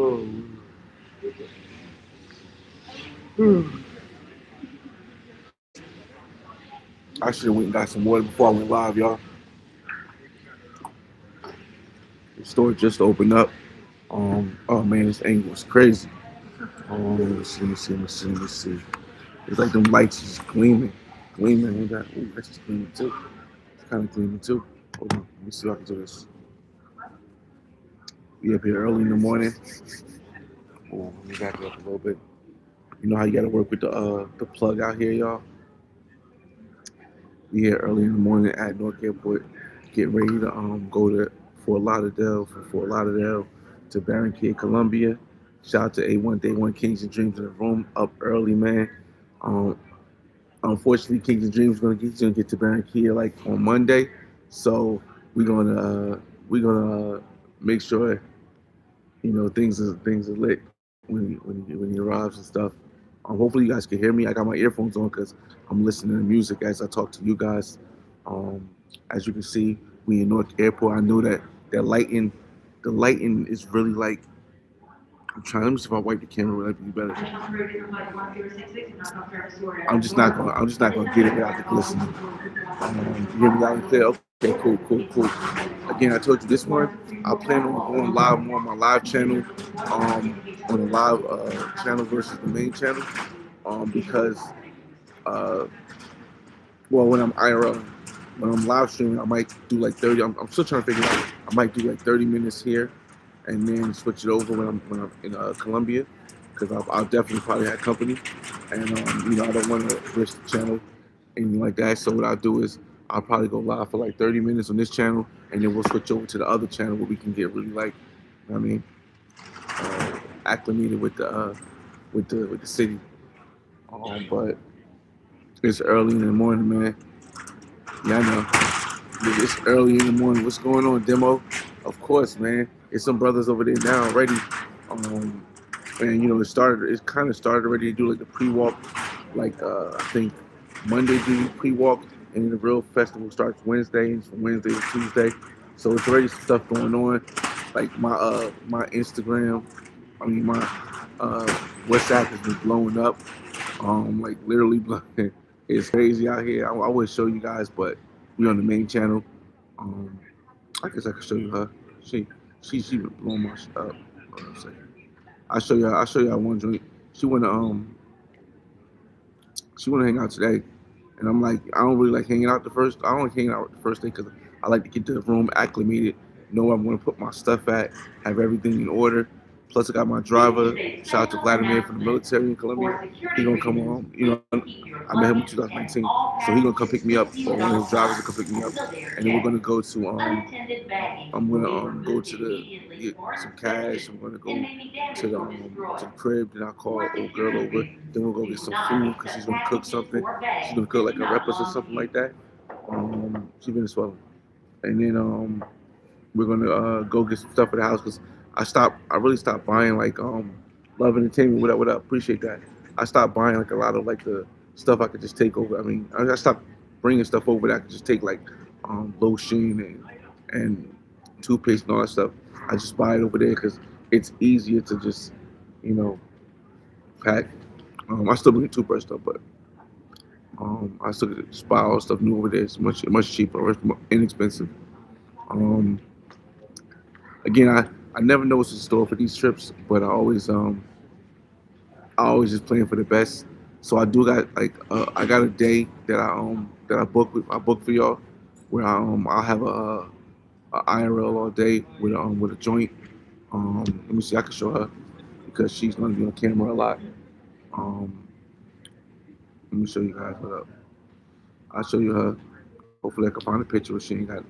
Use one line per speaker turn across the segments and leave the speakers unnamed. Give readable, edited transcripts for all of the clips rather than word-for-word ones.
Oh. I should have went and got some water before I went live, y'all. The store just opened up. Oh man, this angle is crazy. Let me see. It's like them lights just gleaming. Ooh, that's just gleaming too. It's kind of gleaming too. Hold on, let me see if I can do this. We up here early in the morning. Oh, let me back it up a little bit. You know how you got to work with the plug out here, y'all. We here early in the morning at Newark Airport, get ready to go to from Fort Lauderdale to Barranquilla, Colombia. Shout out to A1 Day One Kings and Dreams in the room, up early, man. Um, Unfortunately, Kings and Dreams gonna get to Barranquilla like on Monday, so we're gonna make sure things are lit when he arrives and stuff. Hopefully, you guys can hear me. I got my earphones on because I'm listening to music as I talk to you guys. Um, as you can see, we in Newark Airport. I know that the lighting is really like. I'm trying. Let me see if I wipe the camera. Would that be better? I'm just not gonna get it without the glistening. You hear me loud and clear? Okay, cool. Again, I told you this one. I plan on going live more on my live channel, on the live channel versus the main channel, because uh, well, when I'm IRL, when I'm live streaming, I might do like 30. I'm still trying to figure it out. I might do like 30 minutes here, and then switch it over when I'm in Colombia, because I'll definitely probably have company, and I don't want to risk the channel, anything like that. So what I'll do is I'll probably go live for like 30 minutes on this channel, and then we'll switch over to the other channel where we can get really like, you know what I mean, acclimated with the city. But it's early in the morning, man. Yeah, I know. It's early in the morning. What's going on, Demo? Of course, man. It's some brothers over there now already. Um, and it kind of started already. They do like the pre-walk, like I think Monday do pre-walk, and then the real festival starts Wednesday, and from Wednesday to Tuesday. So it's already some stuff going on. Like my Instagram, my uh WhatsApp has been blowing up. Like literally blowing. It's crazy out here. I would show you guys, but we on the main channel. Um, I guess I could show you her. She she been blowing my shit up. Hold on a second. I'll show you one joint. She wanna hang out today, and I'm like, I don't really like hanging out the first. I don't like hanging out the first day because I like to get to the room acclimated, know where I'm gonna put my stuff at, have everything in order. Plus, I got my driver. Shout out to Vladimir from the military in Colombia. He gonna come home. I met him in 2019, so he gonna come pick me up. Or one of his drivers will come pick me up, and then we're gonna go to I'm gonna go to the get some cash. I'm gonna go to the crib. Then I'll call old girl over. Then we'll go get some food because she's gonna cook something. She's gonna cook like a repus or something like that. She's Venezuelan. And then we're gonna go get some stuff for the house because I really stopped buying like Love Entertainment. What up? Appreciate that. I stopped buying like a lot of like the stuff I could just take over. I mean, I stopped bringing stuff over that I could just take like lotion and toothpaste and all that stuff. I just buy it over there because it's easier to just you know pack. I still bring a toothbrush stuff, but I still just buy all the stuff new over there. It's much cheaper, much more inexpensive. Um, Again, I never know what's in store for these trips, but I always just plan for the best. So I do got like I got a day that I book for y'all where I'll have a IRL all day with a joint. Let me see, I can show her because she's gonna be on camera a lot. Um, Let me show you guys what up. I'll show you her. Hopefully I can find a picture where she ain't got.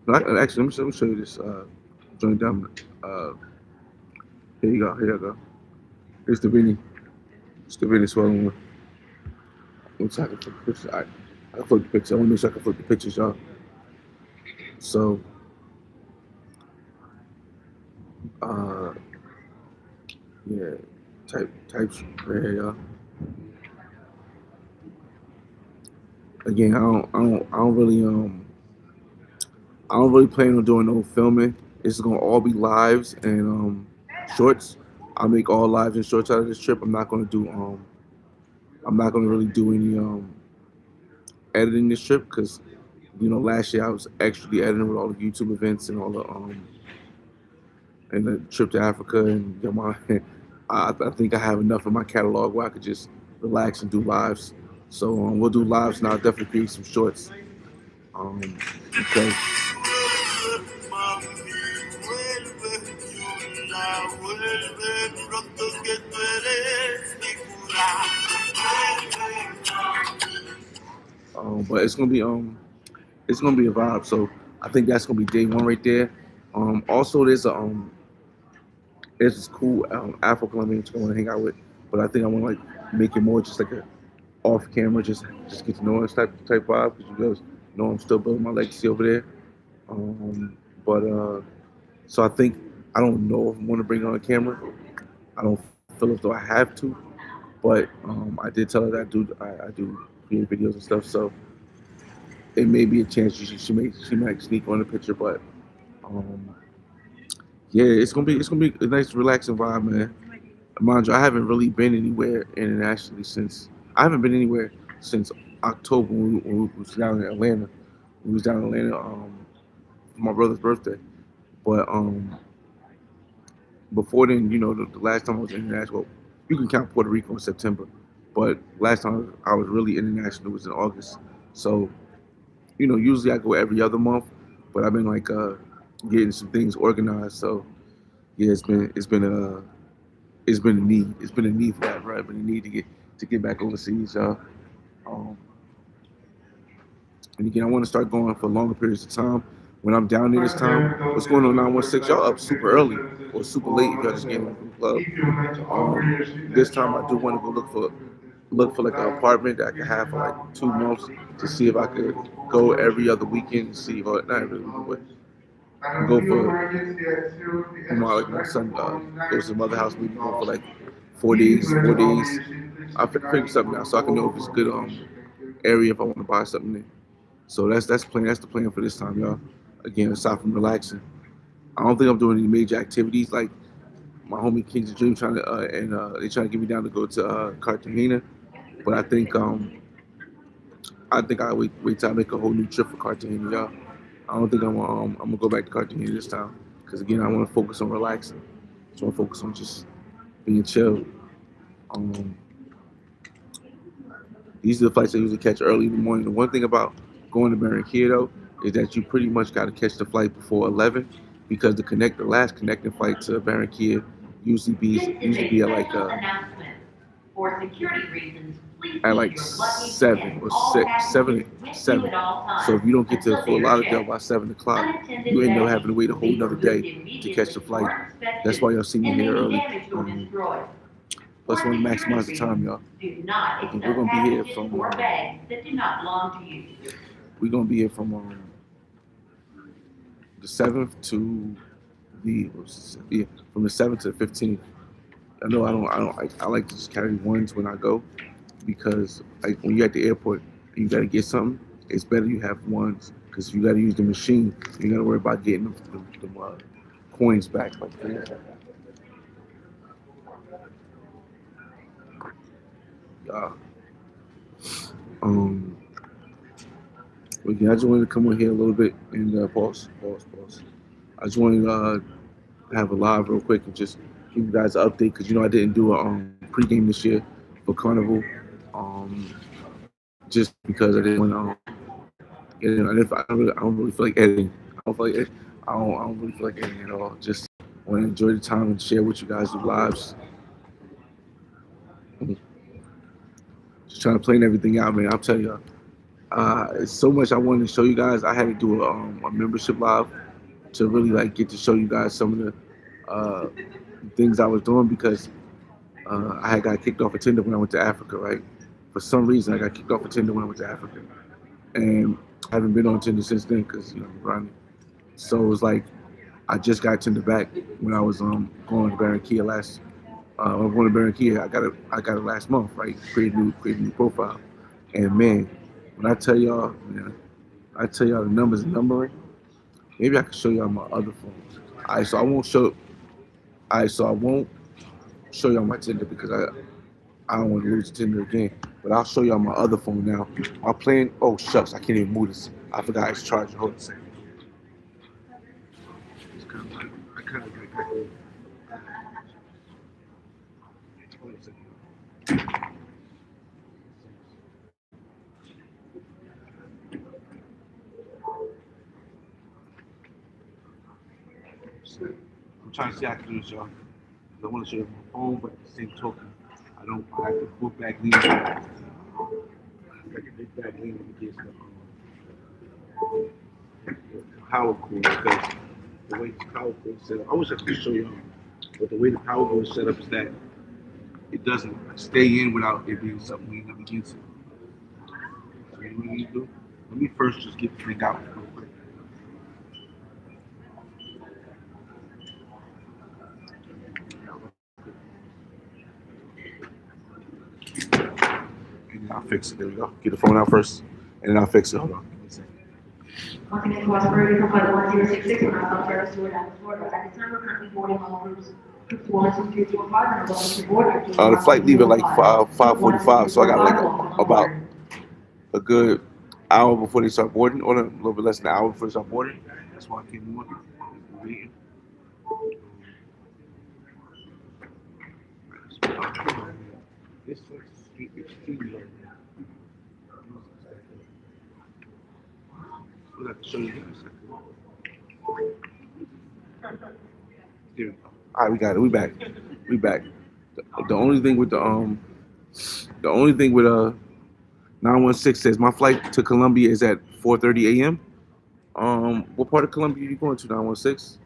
No, actually, let me show you this joint down. Uh, Here you go. Here you go. Here's the Vinny. It's the Vinny swelling one. Let's I can flip the pictures. I can flip the picture. I want to make sure I can flip the pictures, y'all. So, uh, yeah, types right here, y'all. Again, I don't really plan on doing no filming. It's gonna all be lives, and shorts. I'll make all lives and shorts out of this trip. I'm not gonna really do any editing this trip because last year I was actually editing with all the YouTube events and all the and the trip to Africa and I think I have enough in my catalog where I could just relax and do lives. So we'll do lives and I'll definitely create some shorts. Okay. But it's gonna be a vibe. So I think that's gonna be day one right there. Also there's this cool Afro Colombian I want to hang out with, but I think I want to like make it more just like a off camera, just get to know us type vibe because you guys know I'm still building my legacy over there. But so I think I don't know if I want to bring on a camera. I don't feel as though I have to, but I did tell her that I do create videos and stuff, so it may be a chance she might sneak on the picture, but um, yeah, it's gonna be a nice relaxing vibe, man. Mind you, I haven't really been anywhere internationally since I haven't been anywhere since October when we was down in Atlanta. We was down in Atlanta for my brother's birthday, but before then, the last time I was international, you can count Puerto Rico in September, but last time I was really international was in August. So usually I go every other month, but I've been like getting some things organized. So yeah, it's been a need. It's been a need for that, right? Been a need to get back overseas, y'all. Um, and again, I want to start going for longer periods of time. When I'm down there this time, what's going on 916? Y'all up super early or super late if y'all just getting from the club. This time I do want to go look for like an apartment that I can have for like 2 months to see if I could go every other weekend and see, or not every weekend, but go for my son goes to the mother house, maybe go for like 4 days, 4 days. I figure something out so I can know if it's a good area if I want to buy something there. So that's the plan for this time, y'all. Again, aside from relaxing, I don't think I'm doing any major activities like my homie King's Dream trying to and they trying to get me down to go to Cartagena, but I think I wait till I make a whole new trip for Cartagena, y'all. I don't think I'm gonna go back to Cartagena this time because again I want to focus on relaxing. I just want to focus on just being chill. Um, these are the flights I usually catch early in the morning. The one thing about going to Barranquilla though is that you pretty much got to catch the flight before 11 because the last connecting flight to Barranquilla usually be at like for security reasons, at like 7 or 7. So if you don't get to Fort Lauderdale by 7 o'clock, you end up having to wait a whole another day to catch the flight. That's why y'all see me here early. Plus, want to maximize the time, y'all. We're gonna be here from. We're gonna be here from the 7th to from the 7th to the 15th. I like to just carry ones when I go because like when you're at the airport and you gotta get something, it's better you have ones because you gotta use the machine. You gotta worry about getting the coins back. Like uh, um, again, I just wanted to come on here a little bit and pause. I just wanted to have a live real quick and just give you guys an update because I didn't do a pregame this year for Carnival, just because I didn't want to. I don't really feel like editing. I don't really feel like editing at all. Just want to enjoy the time and share with you guys the lives. Just trying to plan everything out, man. I'll tell you, it's so much I wanted to show you guys. I had to do a membership live to really like get to show you guys some of the things I was doing because I had got kicked off of Tinder when I went to Africa, right? For some reason, I got kicked off of Tinder when I went to Africa, and I haven't been on Tinder since then because I'm grinding. So it was like I just got Tinder back when I was going to Barranquilla last. I'm going to Barranquilla. I got it last month, right? Create a new profile, and man, when I tell y'all, man, I tell y'all the numbers and numbering. Maybe I can show y'all my other phone. All right, so I won't show. Alright, so I won't show y'all my Tinder because I don't want to lose Tinder again. But I'll show y'all my other phone now. My plan. Oh shucks, I can't even move this. I forgot it's charging. Hold on a second. It's kind of like I kind of like hold on a second. I'm trying to see how I can do this, y'all. I want to show you my phone, but at the same token, I have to put back lean. Like a big back lean against the power cord because the way the power cord is set up. I wish I could show y'all, but the way the power cord is set up is that it doesn't stay in without it being something leaning up against it. So what we need to do? Let me first just get the thing out real quick. And then I'll fix it. There we go. Get the phone out first, and then I'll fix it. Hold on.
Marketing to Westbury, Company 1066, when I found Terrace Stewart, Florida. At the time, we're currently boarding all groups. Groups 1, 2, 3, 4, 5, and going to board.
The flight leave at like 5:45, so I got like about a good hour before they start boarding, or a little bit less than an hour before they start boarding. That's why I came on. Waiting. This is extremely right now. We'll have to show you in a second. There we go. All right, we got it. We back. We back. The only thing with the only thing with 916 says my flight to Colombia is at 4:30 a.m. What part of Colombia are you going to? 916.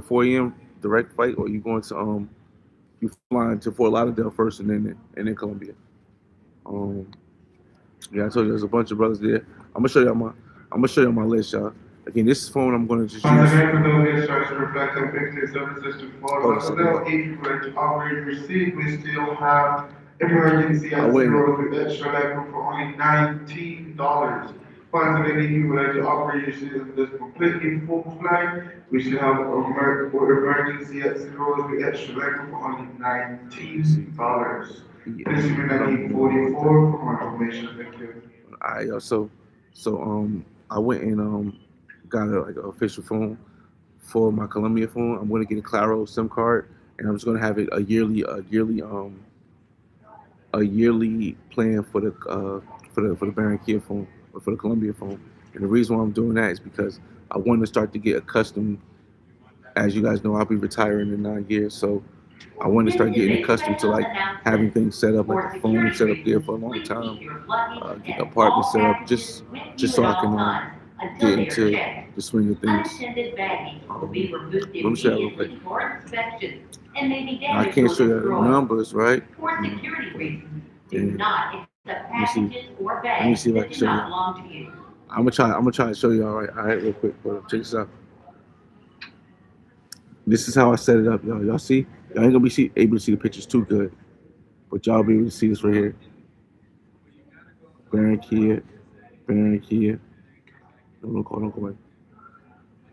4 a.m. direct flight, or you going to you flying to Fort Lauderdale first and then Colombia. Um, yeah, I told you there's a bunch of brothers there. I'm gonna show y'all my list, y'all. Again, this phone I'm gonna just use.
Once again, for those instructions reflecting 50 services to Fort Lauderdale, if you would like to operate receipt, we still have emergency at zero with extra legroom for only $19. Once again, if you would like to operate receipt in this completely full flight, we still have emergency at zero with extra legroom for only $19. Please remain 44 for more information. Thank you.
I I went and got like an official phone for my Colombia phone. I'm gonna get a Claro SIM card, and I'm just gonna have it a yearly plan for the Barranquilla phone or for the Colombia phone. And the reason why I'm doing that is because I want to start to get accustomed. As you guys know, I'll be retiring in 9 years, so I want to start getting accustomed to like having things set up, like the phone set up there for a long time, get the apartment set up, just so I can get into the swing of things. Let me show you real quick. I can't show you the numbers, right? Let me see if I can show you. I'm gonna try to show you all right, real quick. Hold up, check this out. This is how I set it up, y'all. Y'all see? Y'all ain't gonna be able to see the pictures too good, but y'all be able to see this right here. Barranquilla, Barranquilla. Don't go away.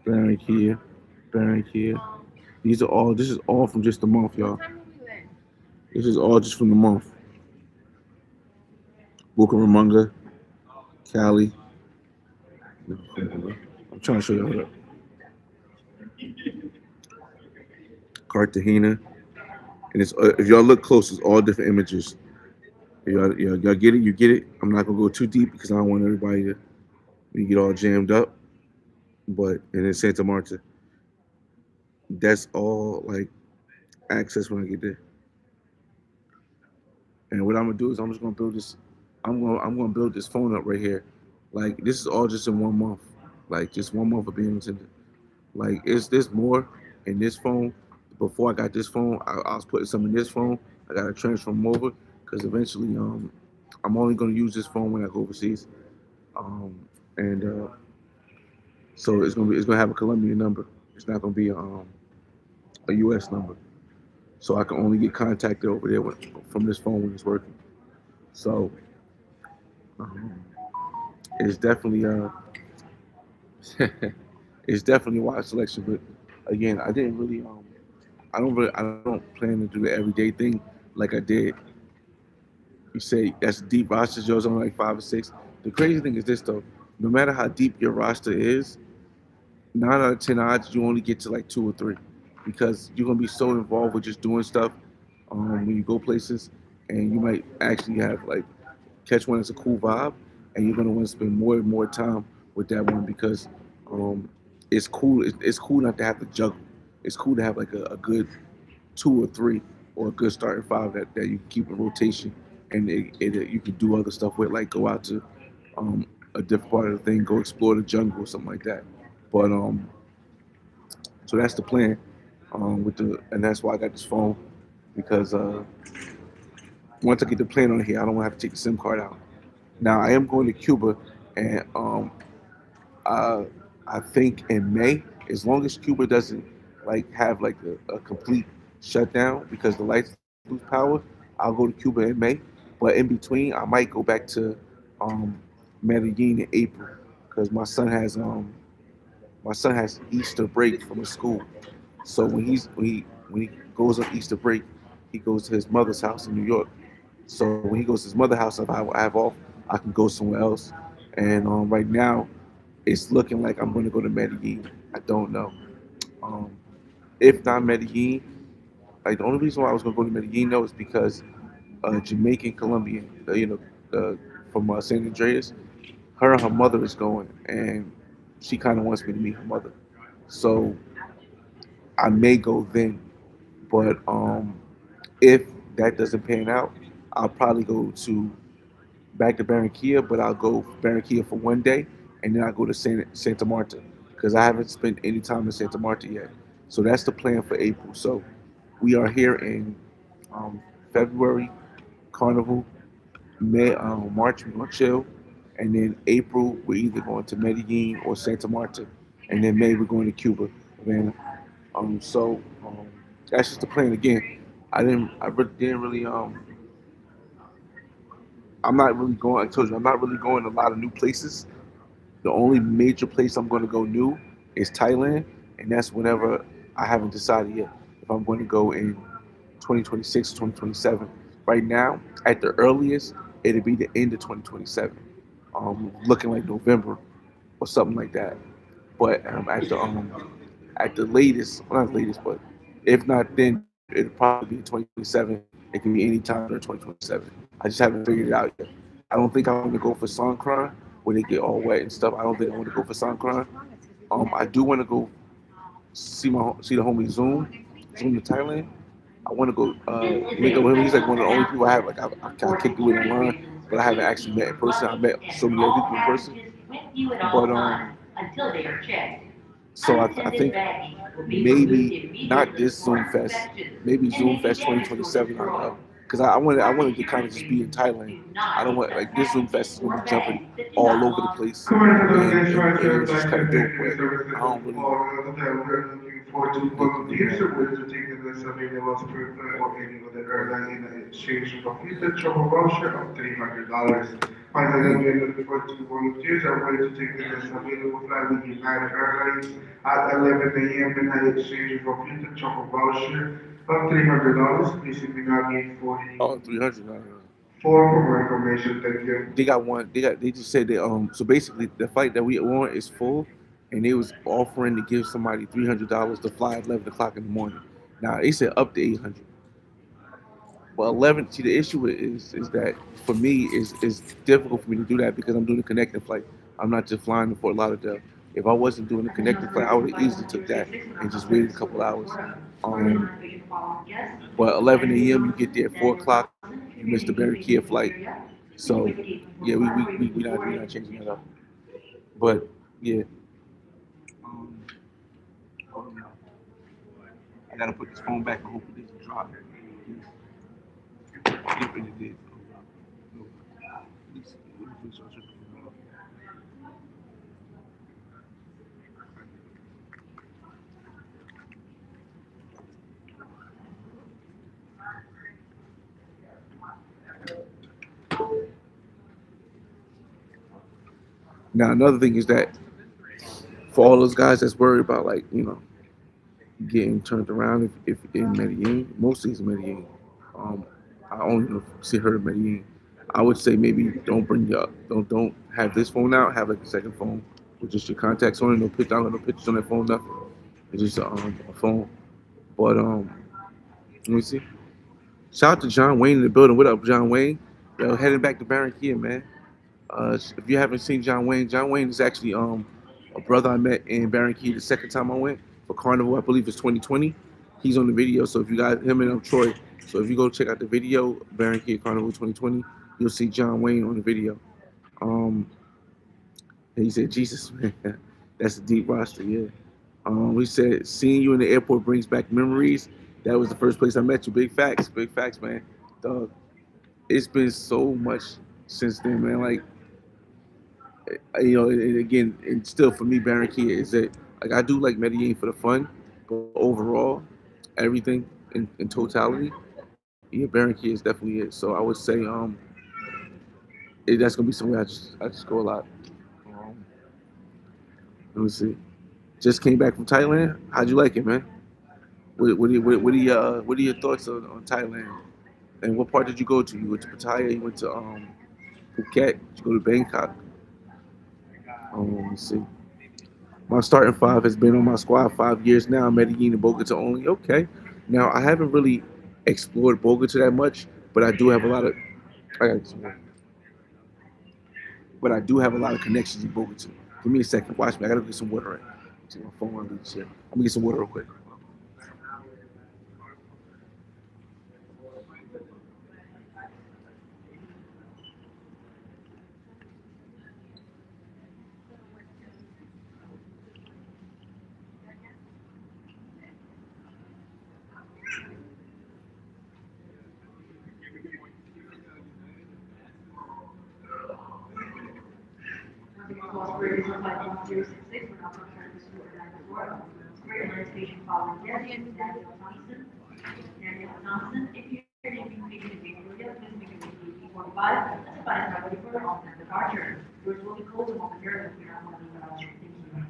Barranquilla, Barranquilla. This is all from just the month, y'all. This is all just from the month. Bucaramanga, Cali. I'm trying to show y'all that. Cartagena. And it's if y'all look close, it's all different images. Y'all get it? You get it? I'm not gonna go too deep because I don't want everybody to get all jammed up. But and then Santa Marta, that's all like access when I get there. And what I'm gonna do is I'm just gonna build this. I'm gonna build this phone up right here. Like this is all just in 1 month. Like just 1 month of being on Tinder. Like is this more in this phone? Before I got this phone, I was putting some in this phone. I got to transfer them over because eventually, I'm only gonna use this phone when I go overseas. And so it's gonna have a Colombian number. It's not gonna be a U.S. number. So I can only get contacted over there from this phone when it's working. So um, it's definitely it's definitely a wide selection. But again, I didn't really I don't plan to do the everyday thing like I did. You say that's deep rosters, yours only like 5 or 6. The crazy thing is this though, no matter how deep your roster is, 9 out of 10 odds you only get to like 2 or 3 because you're gonna be so involved with just doing stuff when you go places, and you might actually have like catch one that's a cool vibe, and you're gonna want to spend more and more time with that one because um, it's cool. It's cool not to have to juggle. It's cool to have like a good 2 or 3 or a good starting five that you can keep in rotation, and you can do other stuff with, like go out to um, a different part of the thing, go explore the jungle or something like that. But so that's the plan and that's why I got this phone because once I get the plan on here, I don't want to have to take the SIM card out. Now I am going to Cuba, and uh, I think in May, as long as Cuba doesn't like have like a complete shutdown because the lights lose power, I'll go to Cuba in May. But in between, I might go back to um, Medellin in April because my son has Easter break from his school. So when he goes on Easter break, he goes to his mother's house in New York. So when he goes to his mother's house, if I have off, I can go somewhere else. And right now, it's looking like I'm going to go to Medellin. I don't know. Um, if not Medellin, like the only reason why I was going to go to Medellin though is because Jamaican Colombian, from San Andreas, her and her mother is going, and she kind of wants me to meet her mother. So I may go then, but if that doesn't pan out, I'll probably go to back to Barranquilla, but I'll go Barranquilla for one day, and then I'll go to Santa Marta because I haven't spent any time in Santa Marta yet. So that's the plan for April. So we are here in February, Carnival. March we're gonna chill, and then April we're either going to Medellin or Santa Marta, and then May we're going to Cuba, Havana. That's just the plan. Again, didn't really I'm not really going. I told you I'm not really going to a lot of new places. The only major place I'm going to go new is Thailand, and that's whenever I haven't decided yet if I'm going to go in 2026 or 2027. Right now, at the earliest, it'll be the end of 2027, looking like November or something like that. But at the latest, well, not latest, but if not then, it'll probably be 2027. It can be any time during 2027. I just haven't figured it out yet. I don't think I want to go for Songkran where they get all wet and stuff. I don't think I want to go for Songkran. I do want to go see the homie Zoom to Thailand. I want to go link up with him. He's like one of the only people I have. Like I kind of kicked it with online, but I haven't actually met in person. I met so many other people in person. But so I think maybe not this Zoom Fest, maybe Zoom Fest 2027. I don't know. Because I wanted to kind of just be in Thailand. I don't want like this Zoom Fest is gonna be jumping all over the place, and it's just kind of dope. But I don't really
for to
think
book
to do
deals
that.
or to take the survey was prepared or any other airline in exchange for completed travel voucher of $300. Finally, we are looking for two volunteers are ready to take the next available flight with United Airlines at 11 a.m. in exchange for completed travel voucher of $300. Please email me for
Oh,
the
300.
for more information. Thank you.
They got one. They just said that so basically the flight that we on is full, and they was offering to give somebody $300 to fly at 11 o'clock in the morning. Now they said up to 800. Well, 11. See, the issue is that for me is difficult for me to do that because I'm doing a connecting flight. I'm not just flying to Fort Lauderdale. If I wasn't doing a connecting flight, I would have easily took that and just waited a couple hours. Um, but 11 a.m. you get there at 4 o'clock. You miss the Barranquilla flight. So yeah, we not changing that up. But yeah, um, I gotta put this phone back and hope it doesn't drop. If it did. Now another thing is that for all those guys that's worried about like getting turned around if in Medellin, mostly it's Medellin. Um, I only see her in Medellin. I would say maybe don't bring your don't have this phone out. Have like a second phone with just your contacts on it. No picture, no pictures on that phone. Nothing. It's just a phone. But let me see. Shout out to John Wayne in the building. What up, John Wayne? Yo, heading back to Barranquilla, man. If you haven't seen John Wayne is actually a brother I met in Barranquilla the second time I went for Carnival. I believe it's 2020. He's on the video. So if you got him and Troy, so if you go check out the video Barranquilla Carnival 2020, you'll see John Wayne on the video. Um, and he said, "Jesus, man, that's a deep roster." Yeah. We said seeing you in the airport brings back memories. That was the first place I met you. Big facts, man. Dog, it's been so much since then, man. Like and again, and still for me, Barranquilla is that like I do like Medellin for the fun, but overall, everything in totality, yeah, Barranquilla is definitely it. So I would say, that's gonna be somewhere I just go a lot. Um, Let me see. Just came back from Thailand. How'd you like it, man? What are your thoughts on Thailand? And what part did you go to? You went to Pattaya. You went to Phuket. Did you go to Bangkok? Let me see. My starting five has been on my squad 5 years now. Medellin and Bogota only. Okay. Now I haven't really explored Bogota that much, but I do have a lot of. I got some more. But I do have a lot of connections in Bogota. Give me a second. Watch me. I gotta get some water. Right. See my phone on the chair. I'm gonna get some water real quick.
Cross-bridge on 51066, we're now concerned with Stewart and Florida. Great station following Daniel Thompson, if you're taking Victoria, please make a P45, specify as ready for alternate departure. Doors will be closed momentarily if you're not going to leave without your thank you.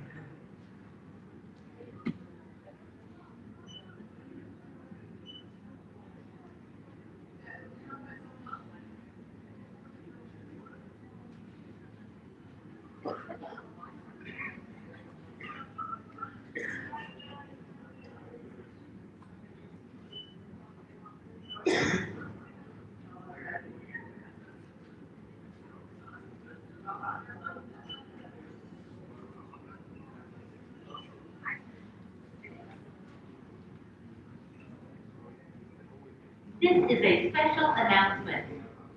This is a special announcement.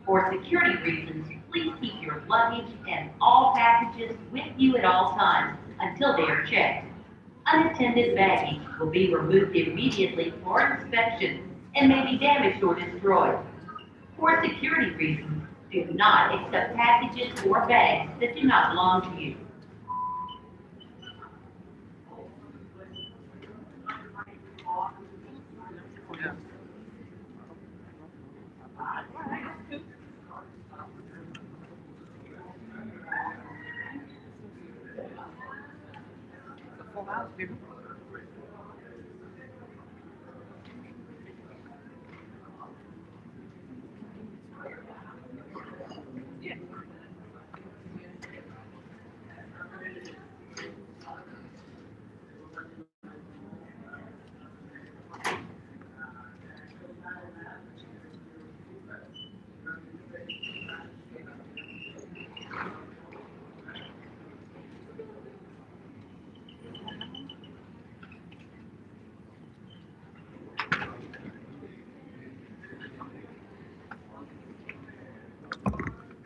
For security reasons, please keep your luggage and all packages with you at all times until they are checked. Unattended baggage will be removed immediately for inspection and may be damaged or destroyed. For security reasons, do not accept packages or bags that do not belong to you.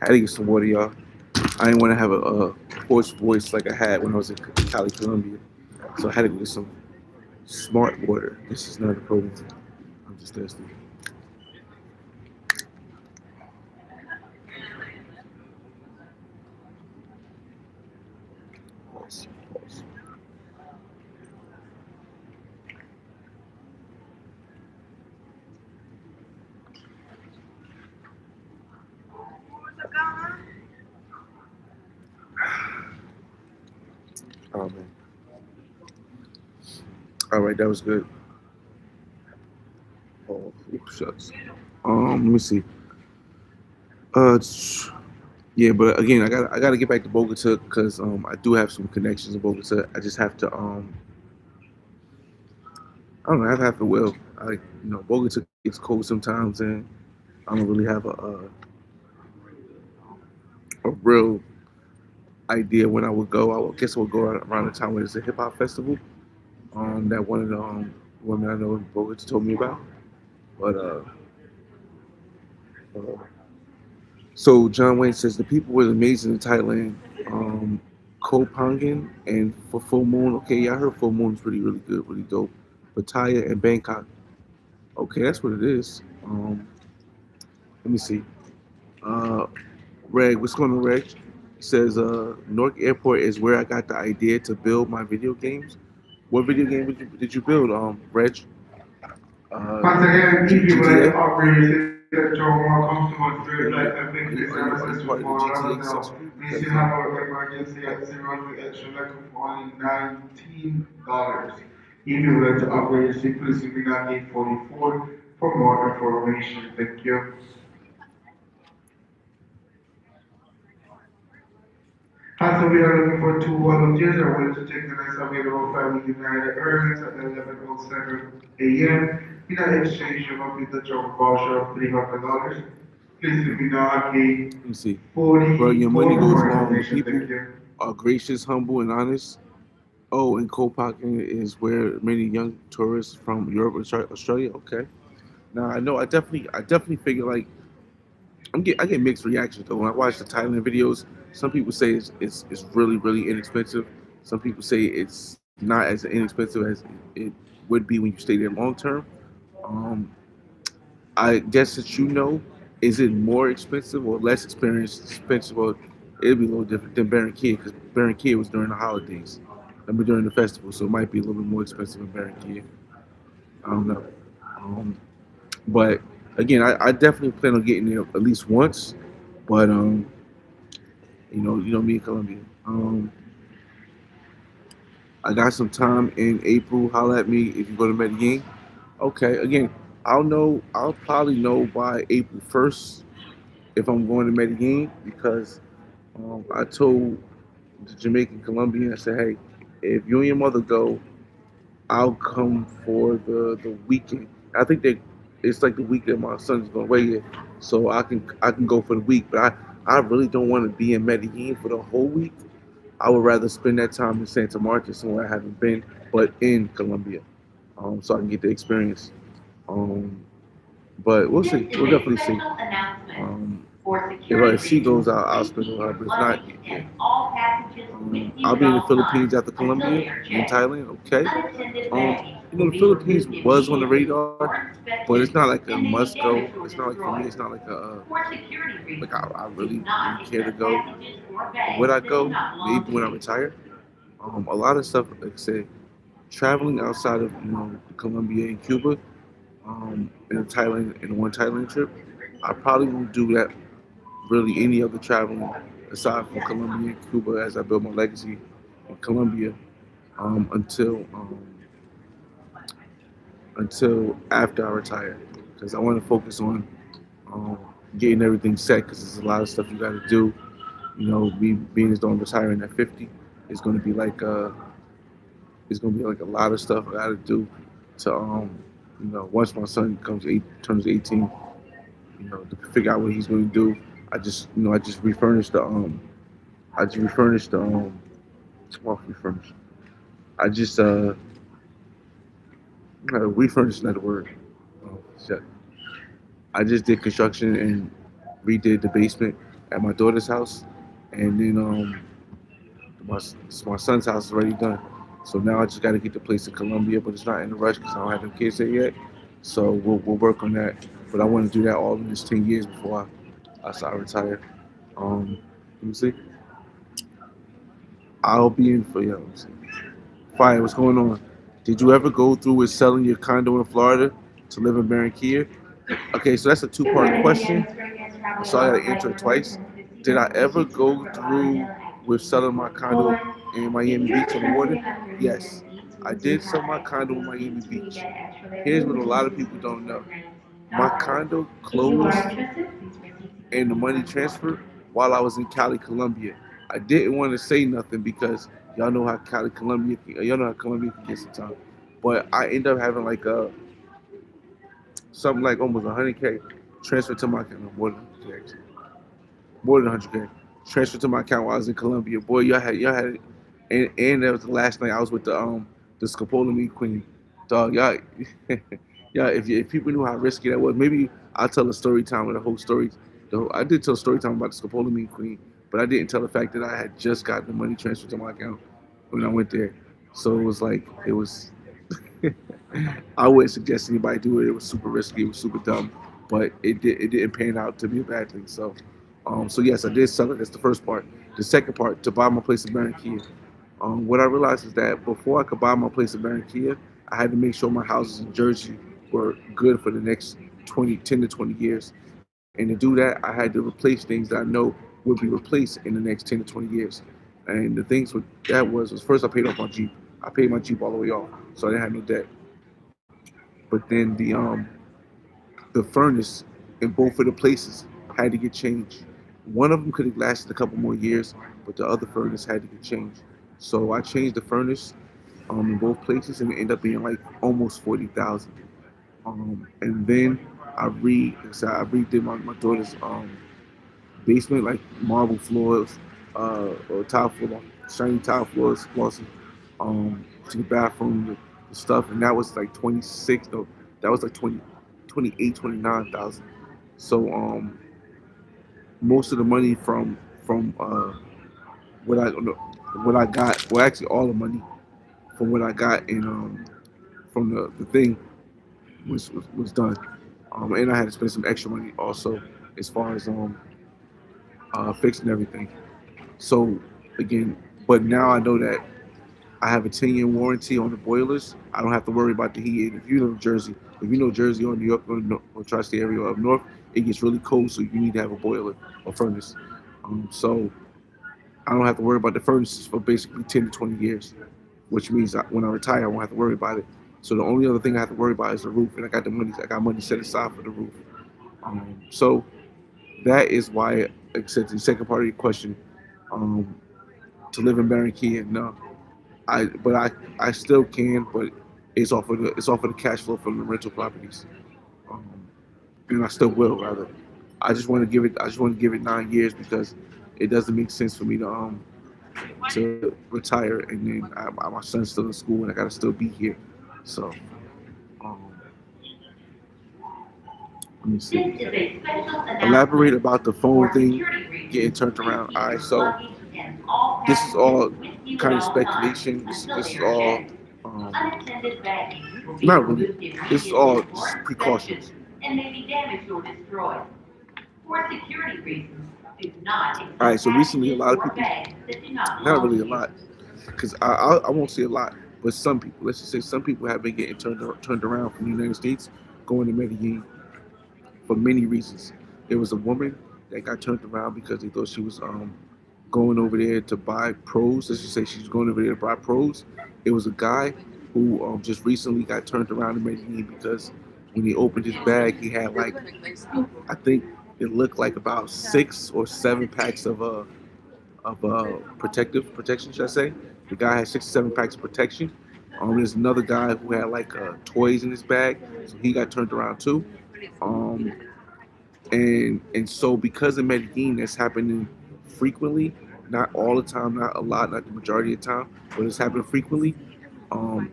I had to get some water, y'all. I didn't want to have a hoarse voice like I had when I was in Cali, Colombia. So I had to get some smart water. This is not a problem. I'm just thirsty. Pause, pause. Oh man. All right, that was good. Oh, shucks. Let me see. It's- yeah, but again, I gotta get back to Bogota because I do have some connections in Bogota. I just have to I don't know. I have to will. Bogota gets cold sometimes, and I don't really have a real idea when I would go. I would go around the time when there's a hip hop festival. That one of the women I know in Bogota told me about. But uh, so John Wayne says the people were amazing in Thailand. Um, Koh Phangan and for Full Moon. Okay, yeah, I heard Full Moon is really good, really dope. Pattaya and Bangkok. Okay, that's what it is. Let me see. Uh, Reg, what's going on, Reg? Says Newark Airport is where I got the idea to build my video games. What video game did you build, Reg?
Once again, if you would like to
GTA?
upgrade your system to more comfortable
Are
experience
you,
like and
are
weekly
you, are you, are you
services to
part of the
fall
GTA
Lauderdale,
accessory?
we still
Because
have our emergency at zero with extra level for only $19. If you would like to upgrade your system, please simply not 844 for more information. Thank you. Also, we are looking for two volunteers who are willing to take the next available flight with United Airlines at 11:07 a.m. in an exchange of a with a travel voucher of $300. Please let me know at gate
let me see. Bro, your
44
money
for
goes
more
long. The
information.
people
Thank you.
are gracious, humble, and honest. Oh, and Kopakin is where many young tourists from Europe and Australia. Okay. Now I definitely figure like I get mixed reactions though when I watch the Thailand videos. Some people say it's really inexpensive. Some people say it's not as inexpensive as it would be when you stay there long term. Um, I guess that is it more expensive or less expensive? Well, it'd be a little different than Barranquilla because Barranquilla was during the holidays, I mean during the festival, so it might be a little bit more expensive in Barranquilla. I don't know, but again, I definitely plan on getting there at least once. But me in Colombia. I got some time in April. Holla at me if you go to Medellin. Okay, again, I'll know. I'll probably know by April 1st if I'm going to Medellin because I told the Jamaican Colombian, I said, hey, if you and your mother go, I'll come for the weekend. I think that it's like the week that my son's going away here, so I can go for the week. But I really don't want to be in Medellin for the whole week. I would rather spend that time in Santa Marta, somewhere I haven't been, but in Colombia, so I can get the experience. Um, but we'll
This
see.
is
We'll
a
definitely see.
special announcement.
Um,
For
if
security
she goes,
reasons,
I'll
please
spend
keep
with her.
your
But if not,
luggage
yeah.
and all packages with you
I'll
at
be in the
all times
Philippines after
until
Colombia
they are
in
checked.
Thailand. Okay.
Unattended baggage will
The
be
Philippines
removed
was on the
immediately
radar,
or
but it's
inspected,
not like a
and any
must go.
damage or
It's not like for me.
destroyed.
It's not like a
For security
like
reasons,
I
do
really
not
care to
accept
go.
packages or
Would
bags
I
that do
go?
not belong
Maybe
to
when I
you.
retire. A lot of stuff, like I said, traveling outside of Colombia and Cuba, and Thailand and one Thailand trip, I probably won't do that really any other traveling aside from Colombia and Cuba as I build my legacy in Colombia until after I retire because I want to focus on um, getting everything set because there's a lot of stuff you got to do. Me being as though I'm retiring at 50 is going to be like a lot of stuff I got to do to once my son turns 18, to figure out what he's going to do. I just refurnished the I just refurnished the well, refurnished. I just refurnished another word. Oh, shit. I just did construction and redid the basement at my daughter's house, and then my my son's house is already done. So now I just got to get the place in Colombia, but it's not in a rush because I don't have the kids there yet. So we'll work on that. But I want to do that all in this 10 years before I retire. Let me see. I'll be in for you. Fire, what's going on? Did you ever go through with selling your condo in Florida to live in Barranquilla? Okay, so that's a
Good
two-part
morning
question,
again, Mr. Guest Travel
so I gotta
Flight
answer it
number
twice. Did I
1059
ever
to
go
Fort
through
Lauderdale at
with selling my condo
844.
in
If
Miami
you're
Beach on the water?
interested in upgrading your
Yes,
needs
I did sell my condo in Miami Beach. Here's what a lot of people don't know. My condo closed and the money transferred while I was in Cali, Colombia. I didn't want to say nothing because y'all know how Colombia can get sometimes. But I ended up having like something like almost 100K transferred to my account, more than 100K, actually. More than 100K transferred to my account while I was in Colombia. Boy, y'all had it, and that was the last night I was with the Scopolamine Queen. Dog, y'all, yeah. If people knew how risky that was, maybe I'll tell a story time of the whole story. I did tell a story time about the Scopolamine Queen, but I didn't tell the fact that I had just gotten the money transferred to my account when I went there. So it was like it was. I wouldn't suggest anybody do it. It was super risky. It was super dumb, but it didn't pan out to be a bad thing. So, so yes, I did sell it. That's the first part. The second part, to buy my place in Barranquilla. What I realized is that before I could buy my place in Barranquilla, I had to make sure my houses in Jersey were good for the next 10 to 20 years. And to do that, I had to replace things that I know would be replaced in the next 10 to 20 years. And the things with that was first I paid off my Jeep. I paid my Jeep all the way off, so I didn't have no debt. But then the furnace in both of the places had to get changed. One of them could have lasted a couple more years, but the other furnace had to get changed. So I changed the furnace in both places, and it ended up being like almost 40,000. And then I redid my daughter's basement, like marble floors, or tile floor, shiny tile floors, closets, to the bathroom, the stuff, and that was like 26. No, that was like 20, 28, 29,000. So most of the money from what I what I got, well, actually all the money from what I got in from the thing was done. And I had to spend some extra money also as far as fixing everything. So again, but now I know that I have a 10-year warranty on the boilers. I don't have to worry about the heat. And if you know Jersey or New York or tri-state area up north, it gets really cold, so you need to have a boiler or furnace. So I don't have to worry about the furnaces for basically 10 to 20 years, which means that when I retire, I won't have to worry about it. So the only other thing I have to worry about is the roof, and I got the money. I got money set aside for the roof. So that is why, like I said, the second part of your question, um, to live in Barranquilla, no, I still can, but it's off of the cash flow from the rental properties, um, and I still will rather. I just want to give it 9 years because it doesn't make sense for me to retire and then my son's still in school and I gotta still be here. So um, let me
This
see.
is a special
Elaborate
announcement
about the
for
phone thing
security reasons.
getting turned
Please
around.
keep
All right,
your
so
luggage and all
this is all
passengers with you at
kind of
all times
speculation.
until
This
they
is
are
all
checked.
um,
Unattended baggage will be
not really.
removed
This is
immediately
all
for
just
inspection
precautions.
and may be damaged or destroyed. For security reasons, do not
All
accept
right, so recently a
packages
lot of
or
people,
bags that do not
not
belong
really a
to you.
lot, because I won't say a lot, but some people, let's just say some people have been getting turned around from the United States going to Medellin for many reasons. There was a woman that got turned around because they thought she was going over there to buy pros. Let's just say she's going over there to buy pros. It was a guy who just recently got turned around in Medellin because when he opened his bag, he had like, I think it looked like about 6 or 7 packs of protection, should I say? The guy had 6 or 7 packs of protection. There's another guy who had like toys in his bag, so he got turned around too. Um, and so because of Medellin, that's happening frequently, not all the time, not a lot, not the majority of the time, but it's happening frequently. Um,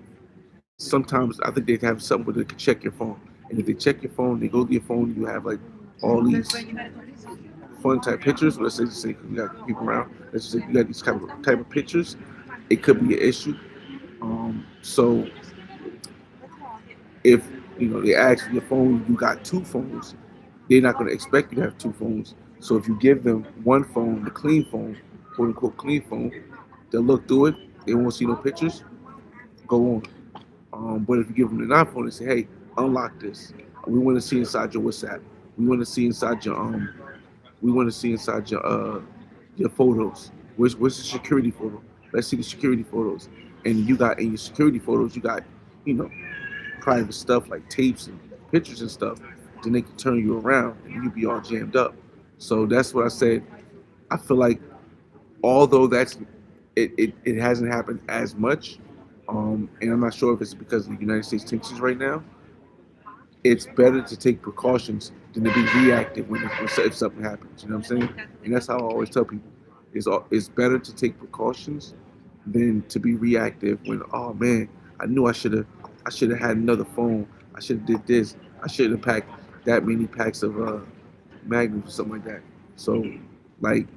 Sometimes I think they have something where they can check your phone, and if they check your phone, they go to your phone, you have like all these fun type pictures. Let's say you got people around. Let's just say you got these type of pictures. It could be an issue. So if they ask for your phone, you got 2 phones. They're not going to expect you to have 2 phones. So if you give them one phone, the clean phone, quote unquote clean phone, they'll look through it. They won't see no pictures. Go on. But if you give them the non-phone and say, "Hey, unlock this. We want to see inside your WhatsApp. We want to see inside your we want to see inside your photos. Where's the security photo? Let's see the security photos." and you got in your security photos, you got, you know, private stuff like tapes and pictures and stuff, then they can turn you around and you be all jammed up. So that's what I said. I feel like although it hasn't happened as much, and I'm not sure if it's because of the United States tensions right now. It's better to take precautions than to be reactive if something happens. You know what I'm saying? And that's how I always tell people: it's better to take precautions than to be reactive when, oh man, I knew I should have had another phone. I should have did this. I should have packed that many packs of magnums or something like that. So like,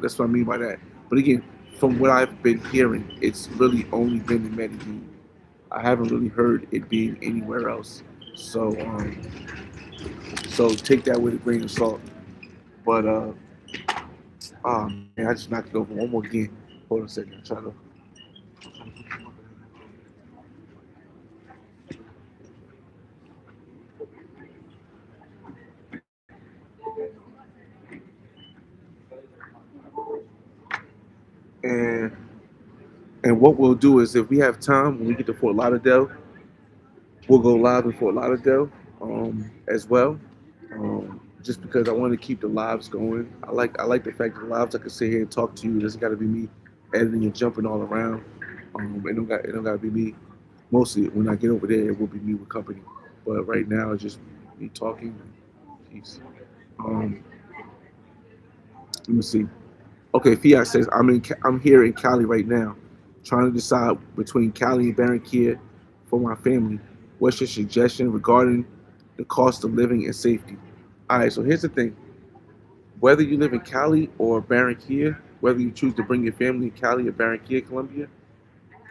that's what I mean by that. But again, from what I've been hearing, it's really only been in Medellin. I haven't really heard it being anywhere else. So so take that with a grain of salt. But oh man, I just knocked it over one more again. Hold on a second, I'm trying to. And and what we'll do is if we have time when we get to Fort Lauderdale, we'll go live in Fort Lauderdale as well. Just because I want to keep the lives going. I like the fact that the lives I can sit here and talk to you. It doesn't got to be me editing and jumping all around. It don't got to be me. Mostly when I get over there, it will be me with company. But right now, it's just me talking. Peace. Um, Let me see. Okay, Fiat says I'm here in Cali right now, trying to decide between Cali and Barranquilla for my family. What's your suggestion regarding the cost of living and safety? All right, so here's the thing: whether you live in Cali or Barranquilla, whether you choose to bring your family to Cali or Barranquilla, Colombia,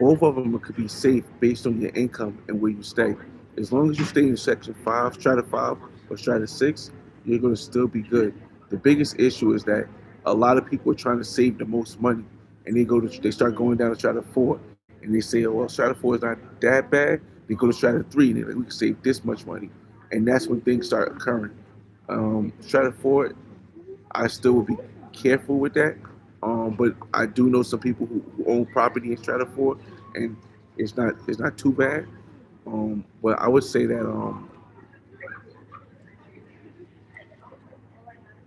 both of them could be safe based on your income and where you stay. As long as you stay in Section 5, Strata 5, or Strata 6, you're going to still be good. The biggest issue is that a lot of people are trying to save the most money, and they start going down to Strata 4, and they say, oh, well, Strata 4 is not that bad. They go to Strata 3, and they're like, we can save this much money. And that's when things start occurring. Strata 4, I still would be careful with that. But I do know some people who own property in Strata 4, and it's not too bad. But I would say that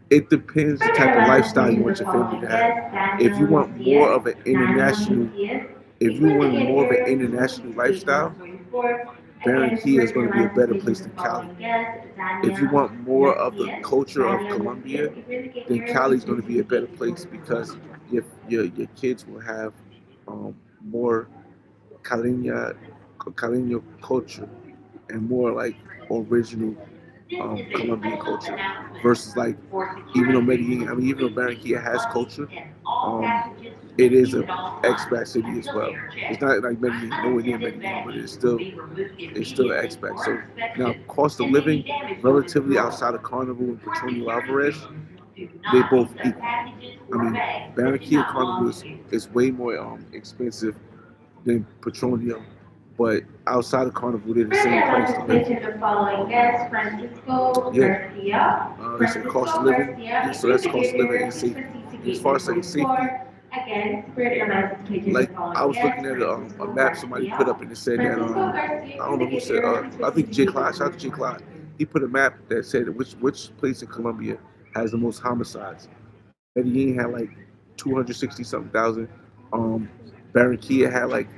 it depends the
For
type of
your
lifestyle you
message to
want
the
your family
following
to have.
guests,
If you
Daniel
want more
Lucia.
of an
Daniel
international,
Lucia.
if you
Before
want
they get
more of an
here,
international
gate
lifestyle,
124. Again,
Barranquilla is
spread
going
your
to be a better
message
place
to the
than Cali.
following guests,
If you
Daniel
want more of the
Lucia.
culture of
Daniel Lucia.
Colombia,
Before they get
then
here,
Cali is going to be a
visit
better
gate
place because
124.
your kids will have more Caleña, Caleño culture and more like original
This is a
Colombian
special
culture
announcement.
versus like
For
even though
security
Medellin,
reasons,
I mean even though
please keep
Barranquilla
your
has
luggage
culture,
and all
um,
packages
it
with
is
you
a
at all times
expat city as
until they
well.
are
It's
checked.
not like Medellin, nowhere near
Unattended
Medellin, but
baggage will be removed
it's still an
immediately
expat.
for
So now
inspection
cost of
and may
living
be damaged or
relatively
destroyed.
outside of Carnival and
For
Petronio
security
Alvarez,
reasons, do
they
not
both
accept
equal.
packages
I
or
mean,
bags that do
Barranquilla
not
Carnival
belong
is,
to you.
is way more expensive than Petronio, but outside of Carnival, they're the same
Further
price to live.
message to the following guests, Francisco
Yeah,
Garcia.
they said cost of
Francisco
living.
Garcia,
Yeah, so
before
that's
you
cost
get
of living
here,
and
please
safety.
proceed to
And as
gate
far as like safety,
124. Again, further message to the
like I
following
was looking
guests,
at a
Francisco
map somebody put
Garcia.
up and it said that
Francisco Garcia,
I
before
don't know
you
who
get
said
here, please
I
proceed
think
to
Jay
gate
Clyde. Shout out to Jay Clyde.
124.
He put a map that said which place in Colombia has the most homicides. Medellin had like 260 something thousand. Um, Barranquilla had like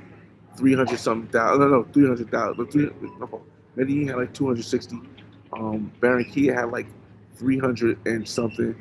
300 something thousand. No, 300,000. But no, Medellin had like 260. Barranquilla had like 300 and something.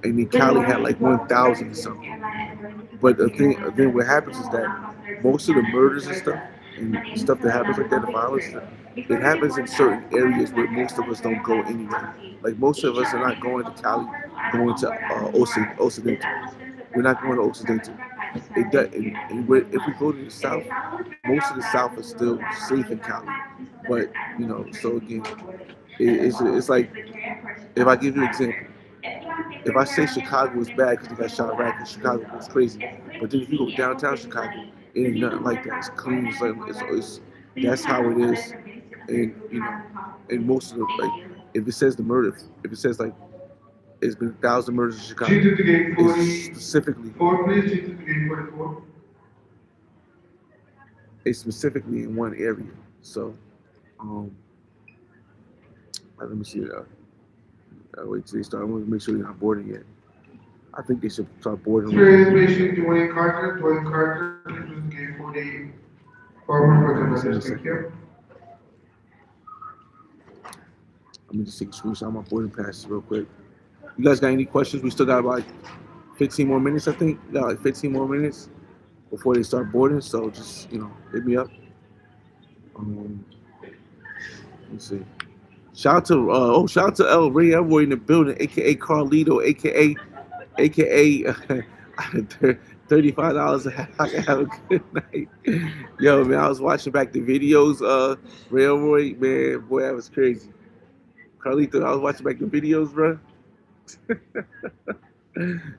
And then
Good
Cali had
morning,
like
welcome to
1,000 and
British
something.
Airlines and American
But the
Express
thing,
Airlines
then what
San
happens is
Francisco,
that
on Pastor
most of the
Sultana,
murders and stuff
Georgia.
and
My name is
stuff that
Kelly,
happens
I'm
like
a
that, the
public
violence,
servant.
it
Before we
happens
depart,
in certain
kindly
areas where
remember
most of
our
us don't
fare
go
guidance
anyway.
policy.
Like most of
Each
us are not
operator is
going to
welcome on
Cali,
personal items
going
on
to
board at all times. This
Occidental.
atmosphere is a
We're
personal
not going to
items determined
Occidental.
from our practice
It does,
service here at
and
Gate
if we
11.
go to the
If
south,
you're traveling with your
most of the
outside,
south
this
is
is a low
still
bag
safe
on
in
your
Cali.
backpack. Please note that
But
this item must be
so
returned
again,
before boarding. As
it's
well,
it's
this
like
is the carry purchase
if I
of
give you an example,
advisor. If you want to take
if I
your
say
carry on this
Chicago is
document,
bad
please
because they got
contact below
Chirac and
after
Chicago
window.
goes crazy,
It's quick,
but then if you go
easy, and
downtown
completely
Chicago,
money.
it
If
ain't
you
nothing
don't want
like
to
that. It's
travel more
clean. It's like
than one way, please
that's how
contact
it
all other
is.
companies to
And
ensure you have the cost
and
included.
most of the like,
Thank you.
if it says the murder, if it says like it's been 1,000 murders in Chicago,
G to the gate
it's specifically
44, please, G to the gate 44.
It's specifically in one area. So, um, let me see. Wait till they start. I want to make sure they're not boarding yet. I think they should start boarding.
Experience patient Dwayne Carter. Dwayne Carter, please give for the forward for the message. Thank you.
Let me just take a screenshot of my boarding passes real quick. You guys got any questions? We still got like 15 more minutes, I think. We got like 15 more minutes before they start boarding. So just, hit me up. Let me see. Shout out to El Ray Elroy in the building, aka Carlito, aka $35. Have a good night. Yo, man, I was watching back the videos. Ray Elroy, man, boy, that was crazy. Carlito, I was watching back the videos, bro.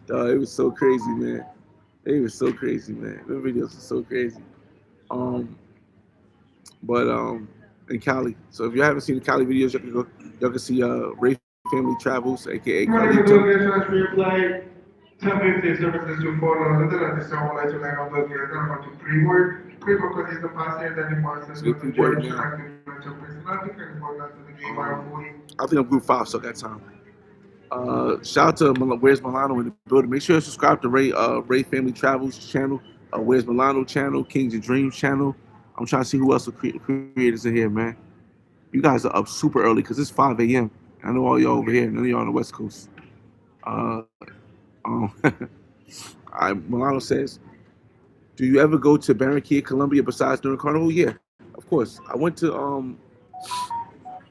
Dog, it was so crazy, man. It was so crazy, man. The videos are so crazy. But in Cali. So if you haven't seen the Cali videos, y'all can see Ray Family Travels, aka
Carlito. 1050 services to follow another and this one like to like on the other to pre-work. Pre-work is the past year that demonstrates the generation active to personality and more to the game by 40.
I think I'm group 5, so I got time. Shout out to Where's Milano in the building. Make sure you subscribe to Ray Family Travels channel, Where's Milano channel, Kings and Dreams channel. I'm trying to see who else are creators in here, man. You guys are up super early because it's 5 a.m. I know all y'all over here, none of y'all on the West Coast. Milano says, do you ever go to Barranquilla, Colombia besides during Carnival? Yeah, of course. I went to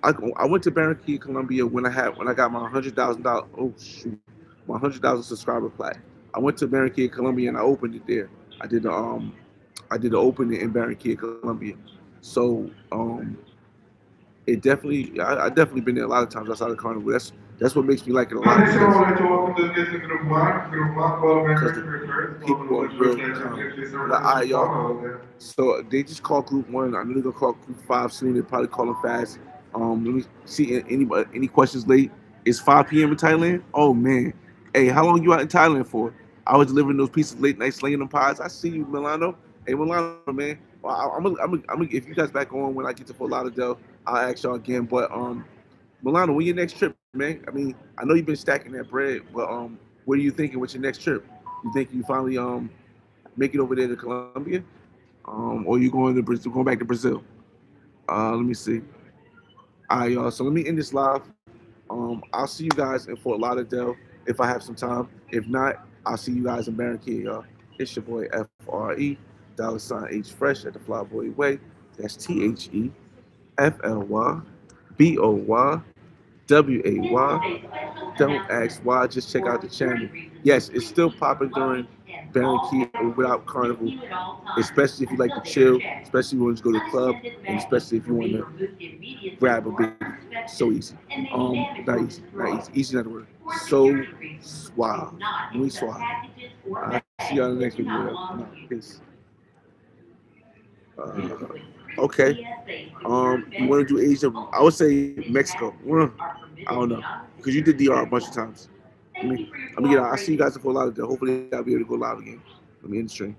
I went to Barranquilla, Colombia when I got my $100,000. Oh shoot, my 100,000 subscriber plaque. I went to Barranquilla, Colombia, and I opened it there. I did the opening in Barranquilla, Colombia. So it definitely I definitely been there a lot of times outside of Carnival. That's what makes me like it a lot.
People
are real calm. Y'all. So they just call Group 1. I know they're gonna call Group 5 soon. They probably call them fast. Let me see any questions late. It's 5 p.m. in Thailand. Oh man, hey, how long you out in Thailand for? I was delivering those pieces late night, slinging them pies. I see you, Milano. Hey, Milano, man. Well, I'm gonna if you guys back on when I get to Fort Lauderdale, I'll ask y'all again. But Milano, when your next trip, man? I mean, I know you've been stacking that bread, but what are you thinking with your next trip? You think you finally make it over there to Colombia, or you going back to Brazil? Let me see. All right, y'all. So let me end this live. I'll see you guys in Fort Lauderdale if I have some time. If not, I'll see you guys in Barranquilla, y'all. It's your boy FRE $H Fresh at the Flyboy Way. That's THEFLYBOY WAY. Don't ask why. Just check out the channel. Yes, it's still popping during Barranquilla without Carnival, especially if you like to chill, especially when you go to the club, and especially if you want to grab a big. So easy. Not easy. Easy not the word. So suave. Muy suave. I'll see y'all in the next video. Peace. Okay. You want to do Asia? I would say Mexico. I don't know because you did DR a bunch of times. I'll see you guys in Fort Lauderdale. Hopefully, I'll be able to go live again. Let me end the stream.